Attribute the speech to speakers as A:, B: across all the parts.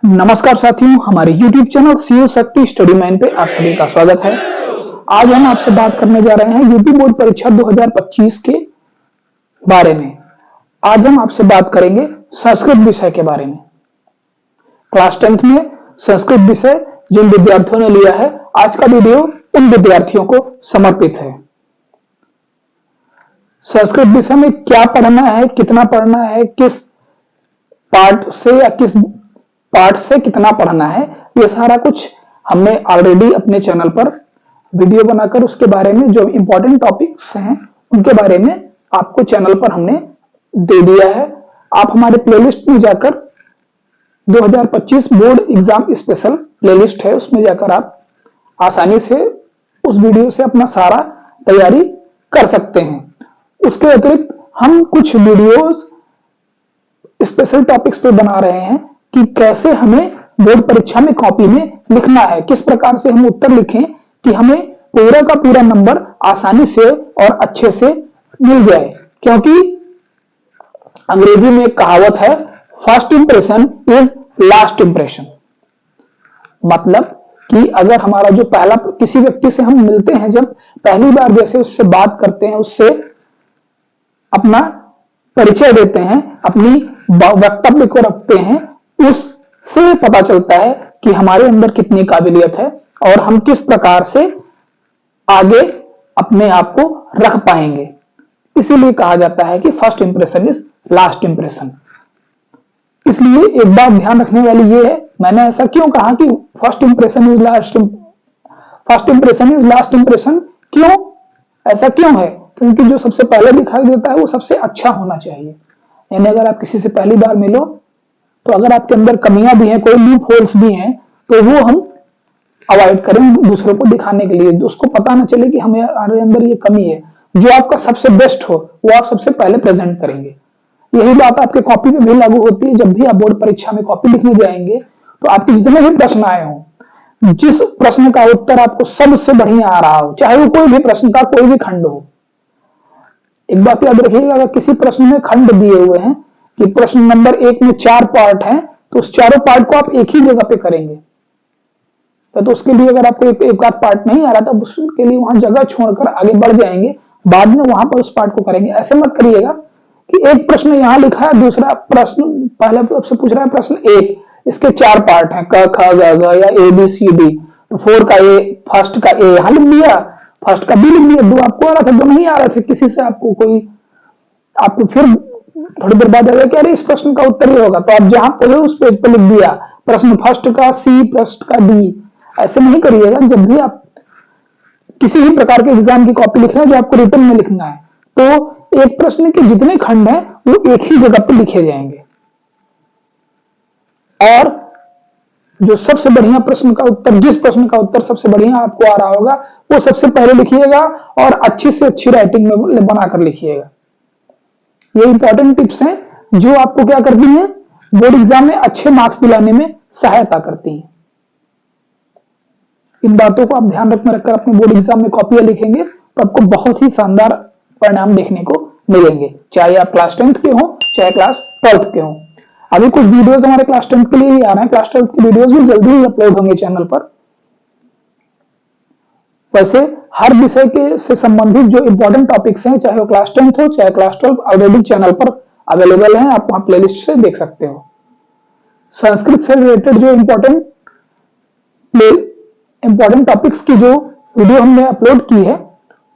A: नमस्कार साथियों, हमारे YouTube चैनल सीओ शक्ति स्टडी मैन पे आप सभी का स्वागत है। आज हम आपसे बात करने जा रहे हैं यूपी बोर्ड परीक्षा 2025 के बारे में। आज हम आपसे बात करेंगे संस्कृत विषय के बारे में। क्लास 10th में संस्कृत विषय जिन विद्यार्थियों ने लिया है, आज का वीडियो उन विद्यार्थियों को समर्पित है। संस्कृत विषय में क्या पढ़ना है, कितना पढ़ना है, किस पार्ट से या किस पार्ट से कितना पढ़ना है, ये सारा कुछ हमने ऑलरेडी अपने चैनल पर वीडियो बनाकर उसके बारे में जो इंपॉर्टेंट टॉपिक्स हैं उनके बारे में आपको चैनल पर हमने दे दिया है। आप हमारे प्लेलिस्ट में जाकर 2025 बोर्ड एग्जाम स्पेशल प्लेलिस्ट है, उसमें जाकर आप आसानी से उस वीडियो से अपना सारा तैयारी कर सकते हैं। उसके अतिरिक्त हम कुछ वीडियोस स्पेशल टॉपिक्स पे बना रहे हैं कि कैसे हमें बोर्ड परीक्षा में कॉपी में लिखना है, किस प्रकार से हम उत्तर लिखें कि हमें पूरा का पूरा नंबर आसानी से और अच्छे से मिल जाए। क्योंकि अंग्रेजी में एक कहावत है, first impression is last impression. मतलब कि अगर हमारा जो पहला किसी व्यक्ति से हम मिलते हैं, जब पहली बार जैसे उससे बात करते हैं, उससे अपना परिचय देते हैं, अपनी वक्तव्य को रखते हैं, उससे पता चलता है कि हमारे अंदर कितनी काबिलियत है और हम किस प्रकार से आगे अपने आप को रख पाएंगे। इसीलिए कहा जाता है कि first impression is last impression. इसलिए एक बात ध्यान रखने वाली ये है, मैंने ऐसा क्यों कहा कि first impression is last impression. क्यों ऐसा क्यों है? क्योंकि जो सबसे पहले दिखाई देता है वो सबसे अच्छा होना चाहिए। यानी अगर आप किसी से पहली बार मिलो तो अगर आपके अंदर कमियां भी हैं, कोई लूप होल्स भी हैं, तो वो हम अवॉइड करें दूसरों को दिखाने के लिए। उसको पता ना चले कि हमारे अंदर ये कमी है। जो आपका सबसे बेस्ट हो वो आप सबसे पहले प्रेजेंट करेंगे। यही बात आपके कॉपी पे भी लागू होती है। जब भी आप बोर्ड परीक्षा में कॉपी लिखने जाएंगे तो आपके जितने भी प्रश्न आए हों, जिस प्रश्न का उत्तर आपको सबसे बढ़िया आ रहा हो, चाहे वो कोई भी प्रश्न का कोई भी खंड हो, एक बात याद रखिएगा, अगर किसी प्रश्न में खंड दिए हुए हैं कि प्रश्न नंबर 1 में 4 पार्ट हैं, तो उस चारों पार्ट को आप एक ही जगह पे करेंगे। तो उसके लिए अगर आपको एक आध पार्ट नहीं आ रहा तो उसके लिए वहां जगह छोड़कर आगे बढ़ जाएंगे, बाद में वहां पर उस पार्ट को करेंगे। ऐसे मत करिएगा कि एक प्रश्न यहां लिखा है, दूसरा प्रश्न पहले आपसे पूछ रहा है प्रश्न 1, इसके 4 पार्ट हैं, क ख ग घ या ए बी सी डी, तो 4 का ए, फर्स्ट का ए यहां लिख दिया, फर्स्ट का बी लिख दिया, 2 आपको आ रहा था, 2 नहीं आ रहे थे, किसी से आपको फिर थोड़ी देर बाद आएगा कि अरे इस प्रश्न का उत्तर ये होगा, तो आप जहां पढ़े उस पेज पर लिख दिया प्रश्न फर्स्ट का सी, प्रश्न का डी। ऐसे नहीं करिएगा। जब भी आप किसी भी प्रकार के एग्जाम की कॉपी लिख रहे हैं जो आपको रिटर्न में लिखना है, तो एक प्रश्न के जितने खंड हैं वो एक ही जगह पर लिखे जाएंगे और जो सबसे बढ़िया प्रश्न का उत्तर, जिस प्रश्न का उत्तर सबसे बढ़िया आपको आ रहा होगा वो सबसे पहले लिखिएगा और अच्छी से अच्छी राइटिंग में बनाकर लिखिएगा। ये इंपॉर्टेंट टिप्स हैं जो आपको क्या करती हैं, बोर्ड एग्जाम में अच्छे मार्क्स दिलाने में सहायता करती हैं। इन बातों को आप ध्यान रखकर अपने बोर्ड एग्जाम में कॉपियां लिखेंगे तो आपको बहुत ही शानदार परिणाम देखने को मिलेंगे, चाहे आप क्लास 10th के हो चाहे क्लास 12th के हो। अभी कुछ वीडियोस हमारे क्लास 10th के लिए ही आ रहे हैं, क्लास 12th की वीडियोस भी जल्दी ही अपलोड होंगे चैनल पर। वैसे हर विषय के से संबंधित जो इंपॉर्टेंट टॉपिक्स हैं, चाहे वो क्लास 10th हो चाहे क्लास 12, ऑलरेडी चैनल पर अवेलेबल हैं, आप वहां प्लेलिस्ट से देख सकते हो। संस्कृत से रिलेटेड जो इंपॉर्टेंट टॉपिक्स की जो वीडियो हमने अपलोड की है,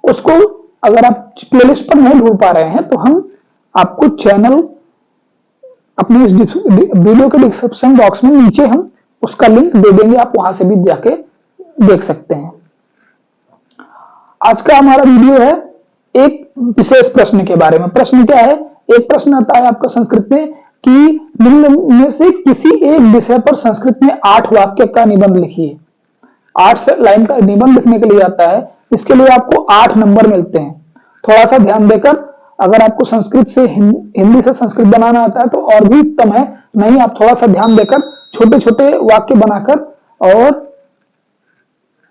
A: उसको अगर आप प्लेलिस्ट पर नहीं ढूंढ पा रहे हैं तो हम आपको चैनल अपने इस वीडियो के डिस्क्रिप्शन बॉक्स में नीचे हम उसका लिंक दे देंगे, आप वहां से भी जाके देख सकते हैं। आज का हमारा वीडियो है एक विशेष प्रश्न के बारे में। प्रश्न क्या है? एक प्रश्न आता है आपका संस्कृत में कि निम्न में से किसी एक विषय पर संस्कृत में 8 वाक्य का निबंध लिखिए। 8 लाइन का निबंध लिखने के लिए आता है, इसके लिए आपको 8 नंबर मिलते हैं। थोड़ा सा ध्यान देकर, अगर आपको संस्कृत से हिंदी से संस्कृत बनाना आता है तो और भी उत्तम है, नहीं आप थोड़ा सा ध्यान देकर छोटे छोटे वाक्य बनाकर और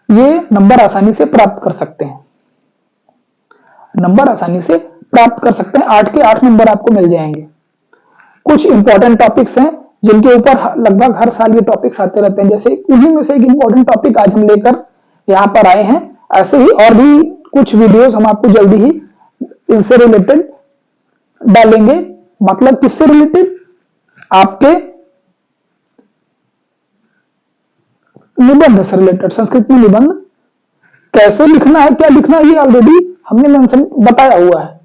A: ये नंबर आसानी से प्राप्त कर सकते हैं। 8 के 8 नंबर आपको मिल जाएंगे। कुछ इंपॉर्टेंट टॉपिक्स हैं जिनके ऊपर लगभग हर साल ये टॉपिक्स आते रहते हैं। जैसे उन्हीं में से एक इंपॉर्टेंट टॉपिक आज हम लेकर यहाँ पर आए हैं। ऐसे ही और भी कुछ वीडियोस हम आपको जल्दी ही इनसे रिलेटेड डालेंगे। मतलब किससे रिलेटेड? आपके निबंध से रिलेटेड। संस्कृत में निबंध कैसे लिखना है, क्या लिखना है, ये ऑलरेडी हमने मेंशन बताया हुआ है।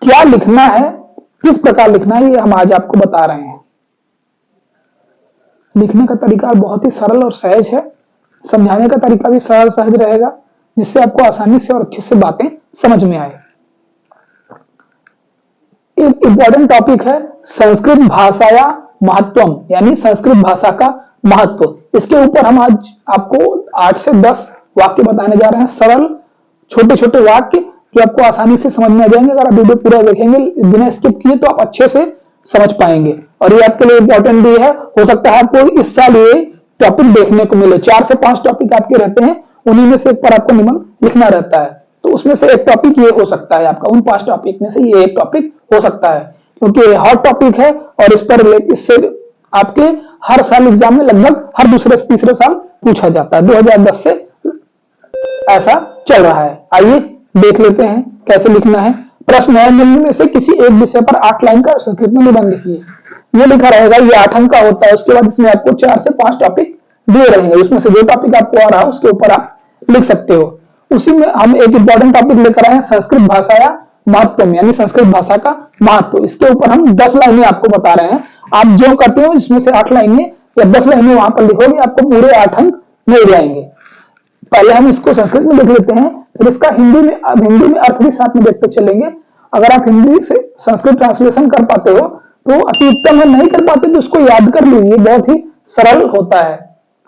A: क्या लिखना है, किस प्रकार लिखना है, ये हम आज आपको बता रहे हैं। लिखने का तरीका बहुत ही सरल और सहज है। समझाने का तरीका भी सरल सहज रहेगा, जिससे आपको आसानी से और अच्छे से बातें समझ में आए। एक इंपॉर्टेंट टॉपिक है संस्कृत भाषाया महत्वम, यानी संस्कृत भाषा का महत्व। इसके ऊपर हम आज आपको 8 से 10 वाक्य बताने जा रहे हैं। सरल छोटे छोटे वाक्य जो आपको आसानी से समझ में आ जाएंगे। अगर आप वीडियो पूरा देखेंगे बिना स्किप किए तो आप अच्छे से समझ पाएंगे। और ये आपके लिए इंपॉर्टेंट भी है। हो सकता है आपको इस साल ये टॉपिक देखने को मिले। 4 से 5 टॉपिक आपके रहते हैं, उन्हीं में से एक पर आपको निबंध लिखना रहता है। तो उसमें से एक टॉपिक ये हो सकता है आपका, उन 5 टॉपिक में से ये एक टॉपिक हो सकता है, क्योंकि हॉट टॉपिक है और इस पर इससे आपके हर साल एग्जाम में लगभग हर दूसरे से तीसरे साल पूछा जाता है। 2010 से ऐसा चल रहा है। आइए देख लेते हैं कैसे लिखना है। प्रश्न है, निम्न में से किसी एक विषय पर 8 लाइन का संस्कृत में निबंध लिखिए। ये लिखा रहेगा, ये 8 अंक का होता है। उसके बाद इसमें आपको 4 से 5 टॉपिक दिए रहेंगे। उसमें से जो टॉपिक आपको आ रहा है उसके ऊपर आप लिख सकते हो। उसी में हम एक इंपॉर्टेंट टॉपिक लेकर आए हैं, संस्कृत भाषा या महत्व, यानी संस्कृत भाषा का महत्व। इसके ऊपर हम 10 लाइनें आपको बता रहे हैं। आप जो करते हो इसमें से 8 लाइनें या 10 लाइनें वहां पर लिखोगे, आपको पूरे 8 अंक मिल जाएंगे। पहले हम इसको संस्कृत में लिख लेते हैं, फिर इसका हिंदी में अर्थ भी साथ में देखते चलेंगे। अगर आप हिंदी से संस्कृत ट्रांसलेशन कर पाते हो तो अति उत्तम है, नहीं कर पाते तो उसको याद कर लीजिए। बहुत ही सरल होता है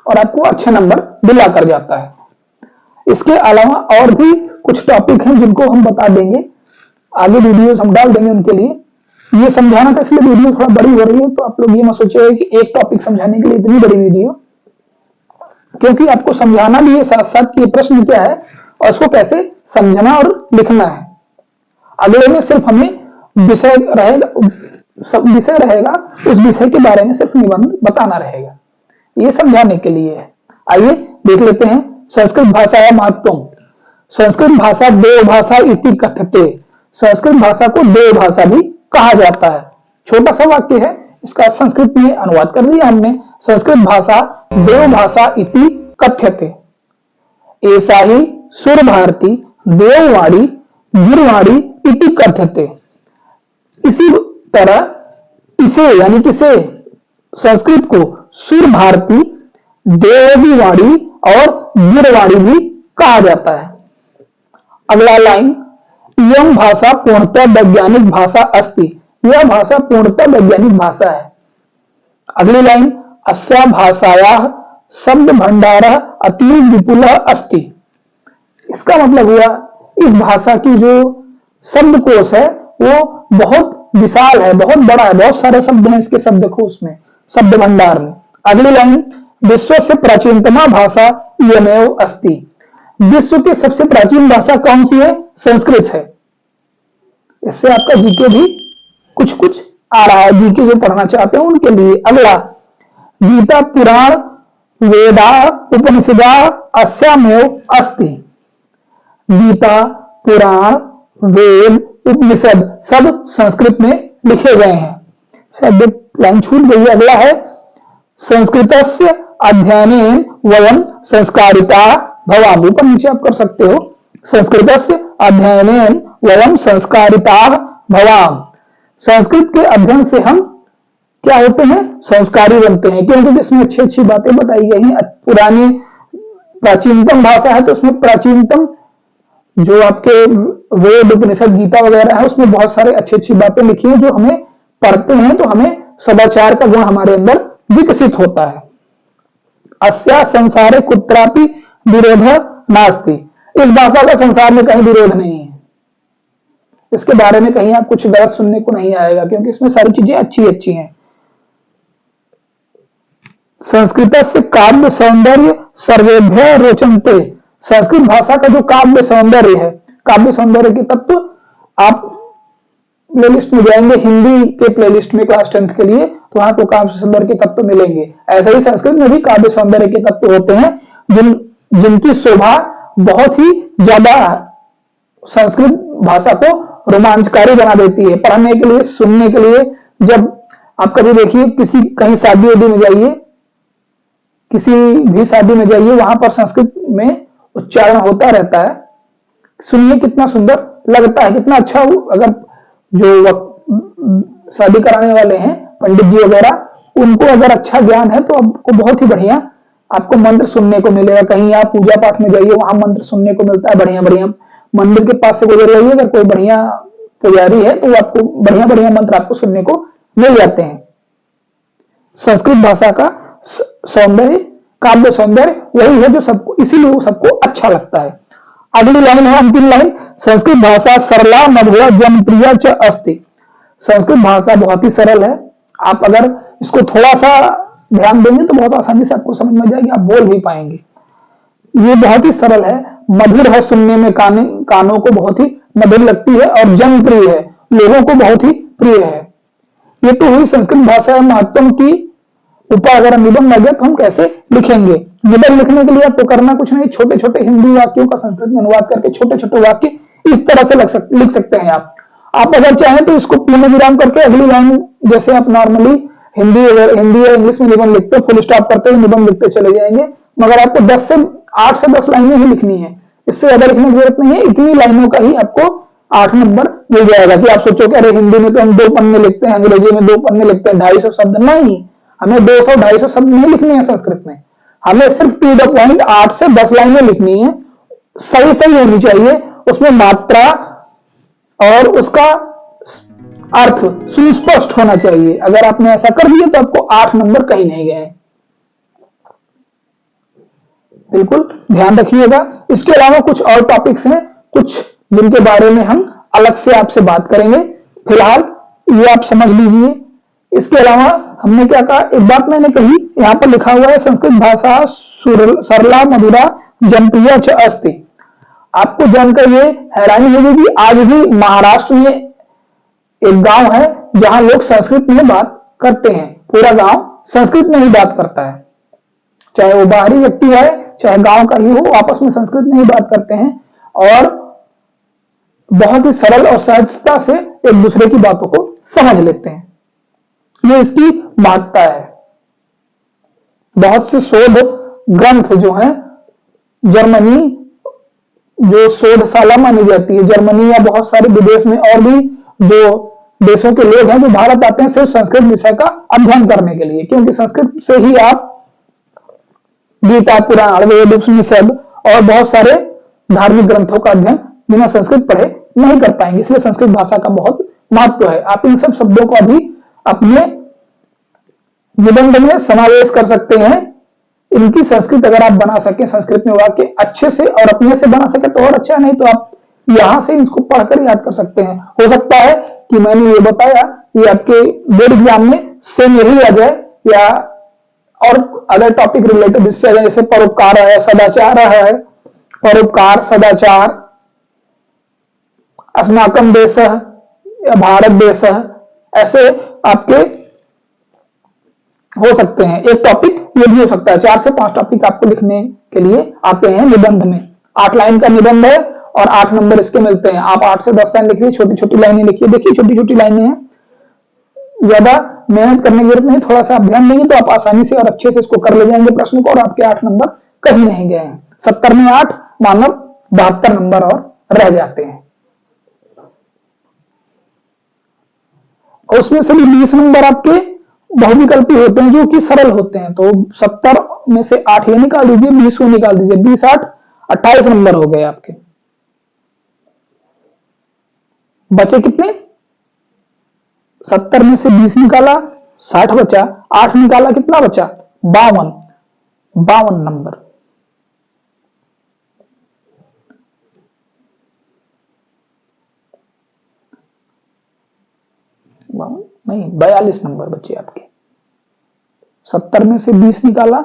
A: और आपको अच्छे नंबर दिला कर जाता है। इसके अलावा और भी कुछ टॉपिक हैं जिनको हम बता देंगे, आगे वीडियोस हम डाल देंगे उनके लिए। ये समझाना था इसलिए वीडियो थोड़ा बड़ी हो रही है, तो आप लोग ये मत सोचिए कि एक टॉपिक समझाने के लिए इतनी बड़ी वीडियो, क्योंकि आपको समझाना भी है साथ साथ कि ये प्रश्न क्या है और इसको कैसे समझना और लिखना है। अगले में सिर्फ हमें विषय रहेगा, उस विषय के बारे में सिर्फ निबंध बताना रहेगा, ये समझाने के लिए है। आइए देख लेते हैं संस्कृत भाषा या महत्वम। संस्कृत भाषा देव भाषा इति कथ्यते। संस्कृत भाषा को देव भाषा भी कहा जाता है। छोटा सा वाक्य है, इसका संस्कृत में अनुवाद कर दिया हमने। संस्कृत भाषा देव भाषा इति कथ्यते। ऐसा ही सुर भारती देववाणी गिरवाणी इति कथ्यते। इसी तरह इसे यानी किसे, संस्कृत को सुर भारती देववाणी और गिरवाणी भी कहा जाता है। अगला लाइन, इयं भाषा पूर्णतः वैज्ञानिक भाषा अस्ति। यह भाषा पूर्णतः वैज्ञानिक भाषा है। अगली लाइन, अस्या भाषायाः शब्द भंडारः अतीव विपुलः अस्ति। इसका मतलब हुआ इस भाषा की जो शब्दकोश है वो बहुत विशाल है, बहुत बड़ा है, बहुत सारे शब्द हैं इसके शब्दकोश में, शब्द भंडार में। अगली लाइन, विश्व से प्राचीनतमा भाषा इयमेव अस्ति। विश्व की सबसे प्राचीन भाषा कौन सी है? संस्कृत है। इससे आपका जीके भी कुछ कुछ आ रहा है, जीके जो पढ़ना चाहते हैं उनके लिए। अगला, गीता पुराण वेदा उपनिषदा अस्यामेव अस्ति। गीता पुराण वेद उपनिषद सब संस्कृत में लिखे गए हैं। शायद लाइन छूट गई। अगला है, संस्कृतस्य अध्ययनेन वयं संस्कारिता भवामि। ऊपर नीचे आप कर सकते हो। संस्कृतस्य अध्ययनेन वयं संस्कारिता भवामि। संस्कृत के अध्ययन से हम क्या होते हैं? संस्कारी बनते हैं, क्योंकि इसमें अच्छी अच्छी बातें बताई गई हैं। पुरानी प्राचीनतम भाषा है तो उसमें प्राचीनतम जो आपके वेद उपनिषद गीता वगैरह है उसमें बहुत सारे अच्छी अच्छी बातें लिखी हैं, जो हमें पढ़ते हैं तो हमें सदाचार का गुण हमारे अंदर विकसित होता है। अस्या संसारे कुत्रापि विरोध नास्ति। इस भाषा का संसार में कहीं विरोध नहीं है। इसके बारे में कहीं आप कुछ गलत सुनने को नहीं आएगा, क्योंकि इसमें सारी चीजें अच्छी अच्छी हैं। संस्कृतस्य काव्य सौंदर्य सर्वेभ्यः रोचन्ते। संस्कृत भाषा का जो काव्य सौंदर्य है, काव्य सौंदर्य के तत्व आप प्लेलिस्ट में जाएंगे, हिंदी के प्लेलिस्ट में क्लास 10th के लिए, तो वहां आपको काव्य सौंदर्य के तत्व मिलेंगे। ऐसा ही संस्कृत में भी काव्य सौंदर्य के तत्व होते हैं जिनकी शोभा बहुत ही ज्यादा संस्कृत भाषा को रोमांचकारी बना देती है। पढ़ने के लिए, सुनने के लिए, जब आप कभी देखिए किसी कहीं शादी वादी में जाइए, किसी भी शादी में जाइए, वहां पर संस्कृत में उच्चारण होता रहता है, सुनिए कितना सुंदर लगता है, कितना अच्छा। अगर जो शादी कराने वाले हैं पंडित जी वगैरह, उनको अगर अच्छा ज्ञान है तो आपको बहुत ही बढ़िया आपको मंत्र सुनने को मिलेगा। कहीं आप पूजा पाठ में जाइए, वहां मंत्र सुनने को मिलता है बढ़िया बढ़िया। मंदिर के पास से गुजर जाइए, अगर कोई बढ़िया पुजारी है तो आपको बढ़िया बढ़िया मंत्र आपको सुनने को मिल जाते हैं। संस्कृत भाषा का सौंदर्य, काव्य सौंदर्य वही है जो सबको, इसीलिए वो सबको अच्छा लगता है। अगली लाइन है, अंतिम लाइन, संस्कृत भाषा सरला मधुरा जनप्रिय च अस्ति। संस्कृत भाषा बहुत ही सरल है। आप अगर इसको थोड़ा सा ध्यान देंगे तो बहुत आसानी से आपको समझ में जाएगी, आप बोल भी पाएंगे। ये बहुत ही सरल है, मधुर है, सुनने में कानों को बहुत ही मधुर लगती है, और जनप्रिय है, लोगों को बहुत ही प्रिय है। ये तो हुई संस्कृत भाषा है महत्व की। ऊपर अगर निबंध लगे तो हम कैसे लिखेंगे? निबंध लिखने के लिए आपको करना कुछ नहीं, छोटे छोटे हिंदी वाक्यों का संस्कृत में अनुवाद करके छोटे छोटे वाक्य इस तरह से लिख सकते हैं आप अगर चाहें तो इसको पूर्ण विराम करके अगली लाइन, जैसे आप नॉर्मली हिंदी या इंग्लिश में निबंध लिखते हो, फुल स्टॉप करते हुए निबंध लिखते चले जाएंगे, मगर आपको 8 से 10 लाइनें ही लिखनी है, इससे ज्यादा लिखने की जरूरत नहीं है। इतनी लाइनों का ही आपको 8 नंबर मिल जाएगा। कि आप सोचो कि अरे हिंदी में तो हम 2 पन्ने लिखते हैं, अंग्रेजी में 2 पन्ने लिखते हैं, 250 शब्द, नहीं, हमें 200-250 शब्द नहीं लिखने हैं संस्कृत में, हमें सिर्फ टू द पॉइंट 8 से 10 लाइनें लिखनी है। सही सही होनी चाहिए, उसमें मात्रा और उसका अर्थ सुस्पष्ट होना चाहिए। अगर आपने ऐसा कर दिया तो आपको 8 नंबर कहीं नहीं गए। बिल्कुल ध्यान रखिएगा। इसके अलावा कुछ और टॉपिक्स हैं, कुछ जिनके बारे में हम अलग से आपसे बात करेंगे। फिलहाल ये आप समझ लीजिए। इसके अलावा हमने क्या कहा, एक बात मैंने कही, यहां पर लिखा हुआ है संस्कृत भाषा सरला मधुरा जनप्रिय च अस्ति। आपको जानकर ये हैरानी होगी कि आज भी महाराष्ट्र में एक गांव है जहां लोग संस्कृत में बात करते हैं। पूरा गांव संस्कृत में ही बात करता है, चाहे वो बाहरी व्यक्ति है चाहे गांव का ही हो, आपस में संस्कृत में ही बात करते हैं और बहुत ही सरल और सहजता से एक दूसरे की बातों को समझ लेते हैं। ये इसकी महत्ता है। बहुत से शोध ग्रंथ जो हैं, जर्मनी जो शोधशाला मानी जाती है, जर्मनी या बहुत सारे विदेश में और भी जो देशों के लोग हैं जो भारत आते हैं सिर्फ संस्कृत विषय का अध्ययन करने के लिए, क्योंकि संस्कृत से ही आप गीता, पुराण, वेद, उपनिषद और बहुत सारे धार्मिक ग्रंथों का अध्ययन बिना संस्कृत पढ़े नहीं कर पाएंगे। इसलिए संस्कृत भाषा का बहुत महत्व है। आप इन सब शब्दों को अभी अपने निबंध में समावेश कर सकते हैं। इनकी संस्कृत अगर आप बना सके, संस्कृत में वाक्य अच्छे से और अपने से बना सके तो और अच्छा, नहीं तो आप यहां से इसको पढ़कर याद कर सकते हैं। हो सकता है कि मैंने ये बताया ये आपके बोर्ड एग्जाम में सेम यही आ जाए, या और अदर टॉपिक रिलेटेड इससे, जैसे परोपकार है, सदाचार है, परोपकार, सदाचार, अस्माकम देश या भारत देश, ऐसे आपके हो सकते हैं। एक टॉपिक ये भी हो सकता है। 4 से 5 टॉपिक आपको लिखने के लिए आते हैं निबंध में। 8 लाइन का निबंध है और 8 नंबर इसके मिलते हैं। आप 8 से 10 लाइन लिखिए, छोटी छोटी लाइनें लिखिए। देखिए छोटी छोटी लाइनें हैं, ज्यादा मेहनत करने की जरूरत नहीं, थोड़ा सा आप ध्यान देंगे तो आप आसानी से और अच्छे से इसको कर ले जाएंगे प्रश्न को, और आपके 8 नंबर कहीं नहीं गए हैं। 70 में 8 मानव 72 नंबर और रह जाते हैं। और उसमें से भी 20 नंबर आपके बहुविकल्पी होते हैं जो कि सरल होते हैं। तो 70 में से 8 ये निकाल दीजिए, 20 को निकाल दीजिए, 20 8 28 नंबर हो गए आपके। बचे कितने? 70 में से 20 निकाला 60 बचा, 8 निकाला कितना बचा? 52 नंबर। नहीं, 42 नंबर बचे आपके। 70 में से 20 निकाला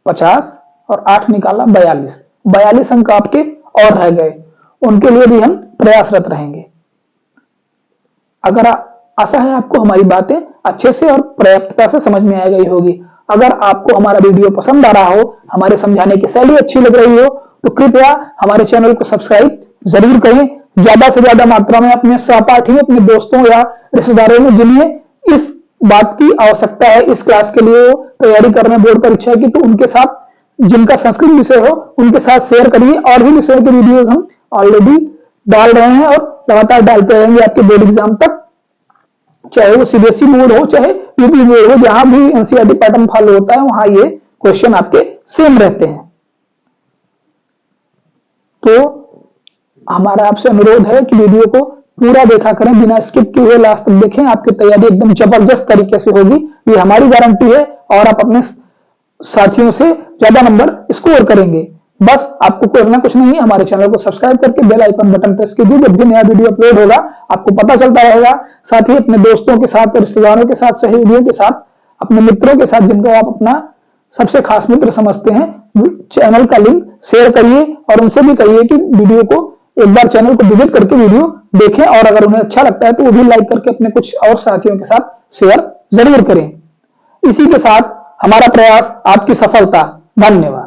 A: 50 और 8 निकाला 42 अंक आपके और रह गए। उनके लिए भी हम प्रयासरत रहेंगे। अगर आशा है आपको हमारी बातें अच्छे से और पर्याप्तता से समझ में आ गई होगी। अगर आपको हमारा वीडियो पसंद आ रहा हो, हमारे समझाने की शैली अच्छी लग रही हो, तो कृपया हमारे चैनल को सब्सक्राइब जरूर करें। ज्यादा से ज्यादा मात्रा में अपने सहपाठियों, अपने दोस्तों या रिश्तेदारों में जिन्हें इस बात की आवश्यकता है, इस क्लास के लिए तैयारी कर रहे हैं बोर्ड परीक्षा की, तो उनके साथ, जिनका संस्कृत विषय हो, उनके साथ शेयर करिए। और भी विषयों के वीडियोस हम ऑलरेडी डाल रहे हैं और लगातार डालते रहेंगे आपके बोर्ड एग्जाम तक, चाहे वो सीबीएसई बोर्ड हो चाहे यूपी बोर्ड हो। जहां भी एनसीईआरटी पैटर्न फॉलो होता है वहां ये क्वेश्चन आपके सेम रहते हैं। तो हमारा आपसे अनुरोध है कि वीडियो को पूरा देखा करें, बिना स्किप किए हुए लास्ट तक देखें। आपकी तैयारी एकदम जबरदस्त तरीके से होगी, ये हमारी गारंटी है। और आप अपने साथियों से ज्यादा नंबर स्कोर करेंगे। बस आपको करना कुछ नहीं है, हमारे चैनल को सब्सक्राइब करके बेल आइकन बटन प्रेस कीजिए। जब भी नया वीडियो अपलोड होगा आपको पता चलता रहेगा। साथ ही अपने दोस्तों के साथ, रिश्तेदारों के साथ, सहयोगियों के साथ, अपने मित्रों के साथ, जिनको आप अपना सबसे खास मित्र समझते हैं, चैनल का लिंक शेयर करिए और उनसे भी कहिए कि वीडियो को एक बार चैनल को विजिट करके वीडियो देखें। और अगर उन्हें अच्छा लगता है तो वो भी लाइक करके अपने कुछ और साथियों के साथ शेयर जरूर करें। इसी के साथ हमारा प्रयास आपकी सफलता। धन्यवाद।